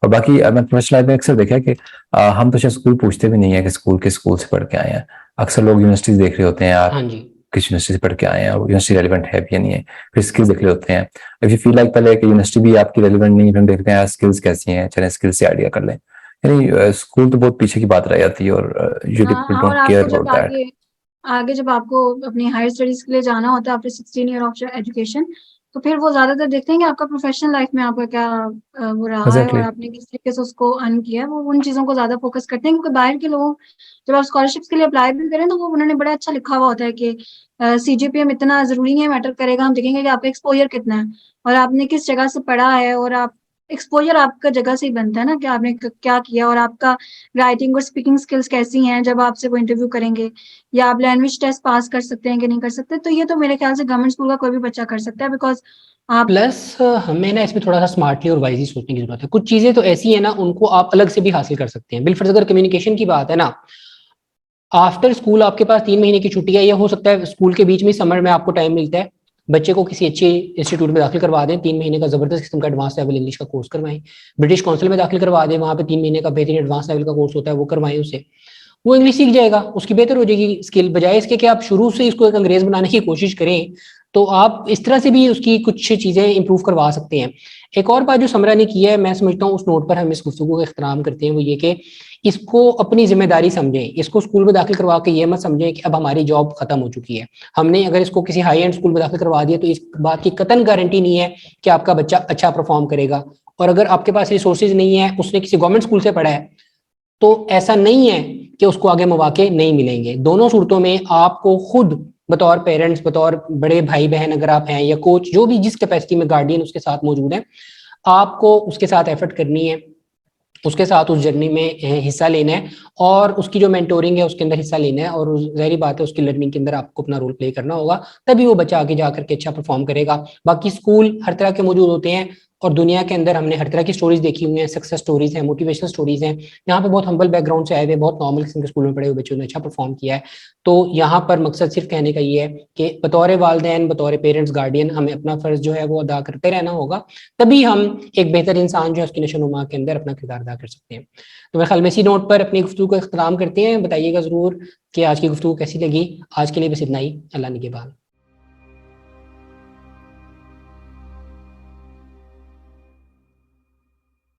Speaker 2: और बाकी मैं प्रोफेशनल लाइफ में अक्सर देखा है कि हम तो शायद स्कूल पूछते भी नहीं है कि स्कूल से पढ़ के आए हैं। अक्सर लोग यूनिवर्सिटीज देख रहे होते हैं, यार
Speaker 1: हाँ जी।
Speaker 2: किस यूनिवर्सिटी से पढ़ के आए हैं और यूनिवर्सिटी रेलिवेंट है भी या नहीं है, फिर स्किल्स देख रहे होते हैं। इफ यू फील लाइक पहले कि यूनिवर्सिटी भी आपकी रेलिवेंट नहीं है, फिर हम देखते हैं स्किल्स कैसी हैं, चलें स्किल्स से आइडिया कर लें। यानी स्कूल तो बहुत पीछे की बात रह जाती है और यूजुअली पीपल
Speaker 3: और
Speaker 2: डोंट
Speaker 3: आपको
Speaker 2: केयर
Speaker 3: जब
Speaker 2: अबाउट दैट।
Speaker 3: आगे आगे जब आपको अपनी हायर स्टडीज के लिए जाना होता है आफ्टर 16 ईयर ऑफ एजुकेशन, तो फिर वो ज्यादातर देखते हैं कि आपका प्रोफेशनल लाइफ में आपका क्या वो रहा है और
Speaker 2: एग्जैक्टली।
Speaker 3: आपने किस तरीके से उसको अर्न किया है। वो उन चीजों को ज्यादा फोकस करते हैं, क्योंकि बाहर के लोग जब आप स्कॉलरशिप्स के लिए अप्लाई भी करें तो वो उन्होंने बड़ा अच्छा लिखा हुआ होता है कि CGPA इतना जरूरी नहीं है मैटर करेगा, हम देखेंगे कि आपका एक्सपोजर कितना है और आपने किस जगह से पढ़ा है। और आप एक्सपोजर आपका जगह से ही बनता है ना, कि आपने क्या किया और आपका राइटिंग और स्पीकिंग स्किल्स कैसी हैं जब आपसे वो इंटरव्यू करेंगे, या आप लैंग्वेज टेस्ट पास कर सकते हैं कि नहीं कर सकते। तो ये तो मेरे ख्याल से गवर्नमेंट स्कूल का कोई भी बच्चा कर सकता है, बिकॉज आप
Speaker 1: प्लस हमें ना इसमें थोड़ा सा स्मार्टली और वाइजली सोचने की जरूरत है। कुछ चीजें तो ऐसी है ना, उनको आप अलग से भी हासिल कर सकते हैं। बिलफर्ज अगर कम्युनिकेशन की बात है ना, आफ्टर स्कूल आपके पास 3 महीने की छुट्टी है, या हो सकता है स्कूल के बीच में समर में आपको टाइम मिलता है, बच्चे को किसी अच्छे इंस्टीट्यूट में दाखिल करवा दें, 3 महीने का जबरदस्त किस्म का एडवांस लेवल इंग्लिश का कोर्स करवाएं। ब्रिटिश काउंसिल में दाखिल करवा दें, वहां पे 3 महीने का बेहतरीन एडवांस लेवल का कोर्स होता है, वो करवाएं उसे। वो इंग्लिश सीख जाएगा, उसकी बेहतर हो जाएगी स्किल। बजाय इसके कि आप शुरू से इसको एक अंग्रेज बनाने की कोशिश करें, तो आप इस तरह से भी उसकी कुछ चीज़ें इंप्रूव करवा सकते हैं। एक और बात जो समरा ने की है, मैं समझता हूँ उस नोट पर हम इस गुफ्तगू का एहतराम करते हैं, वो ये कि इसको अपनी जिम्मेदारी समझें, इसको स्कूल में दाखिल करवा के ये मत समझें कि अब हमारी जॉब खत्म हो चुकी है। हमने अगर इसको किसी हाई एंड स्कूल में दाखिल करवा दिया तो इस बात की कतई गारंटी नहीं है कि आपका बच्चा अच्छा परफॉर्म करेगा। और अगर आपके पास रिसोर्सेज नहीं है, उसने किसी गवर्नमेंट स्कूल से पढ़ा है, तो ऐसा नहीं है कि उसको आगे मौके नहीं मिलेंगे। दोनों सूरतों में आपको खुद बतौर पेरेंट्स, बतौर बड़े भाई बहन अगर आप हैं, या कोच, जो भी जिस कैपेसिटी में गार्डियन उसके साथ मौजूद है, आपको उसके साथ एफर्ट करनी है, उसके साथ उस जर्नी में हिस्सा लेना है, और उसकी जो मेंटोरिंग है उसके अंदर हिस्सा लेना है, और ज़ाहिर बात है उसकी लर्निंग के अंदर आपको अपना रोल प्ले करना होगा, तभी वो बच्चा आगे जाकर के अच्छा परफॉर्म करेगा। बाकी स्कूल हर तरह के मौजूद होते हैं, और दुनिया के अंदर हमने हर तरह की स्टोरीज देखी हुई हैं, सक्सेस स्टोरीज हैं, मोटिवेशनल स्टोरीज हैं। यहाँ पे बहुत हम्बल बैकग्राउंड से आए हुए, बहुत नॉर्मल किस्म के स्कूल में पढ़े हुए बच्चों ने अच्छा परफॉर्म किया है। तो यहाँ पर मकसद सिर्फ कहने का ये है कि बतौर वालिदैन, बतौर पेरेंट्स, गार्डियन, हमें अपना फर्ज जो है वो अदा करते रहना होगा, तभी हम एक बेहतर इंसान जो है उसकी नशोनुमा के अंदर अपना किरदार अदा कर सकते हैं। तो मेरे ख्याल में इसी नोट पर अपनी गुफ्तगू का इख्तिताम करते हैं। बताइएगा ज़रूर कि आज की गुफ्तगू कैसी लगी। आज के लिए बस इतना ही। अल्लाह निगहबान।